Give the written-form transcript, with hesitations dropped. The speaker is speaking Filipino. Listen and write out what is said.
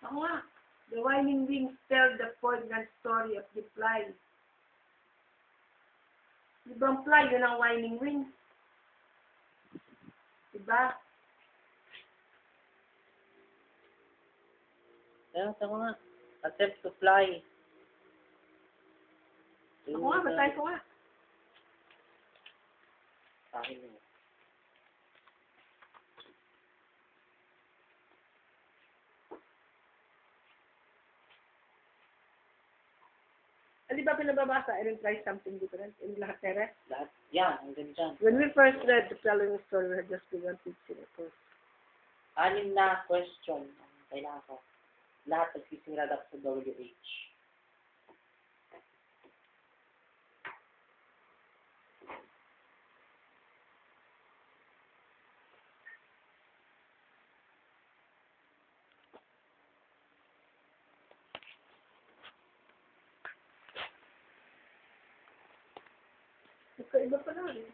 Ako nga. The whining wings tell the poignant story of the fly. Di ba ang fly, yun ang whining wings? Diba? Ayan, tama nga. Attempt to fly. Ako nga, batay ko nga. Akin yun. Di ba pinababasa, I will try something different in lahat tere? Lahat. Yan, hanggang dyan. When we first read the following story, we had just begun teaching it first. 6 na question ang kailangan ko. Lahat nagsisimula dapat sa WH. Magkaiba pa na rin.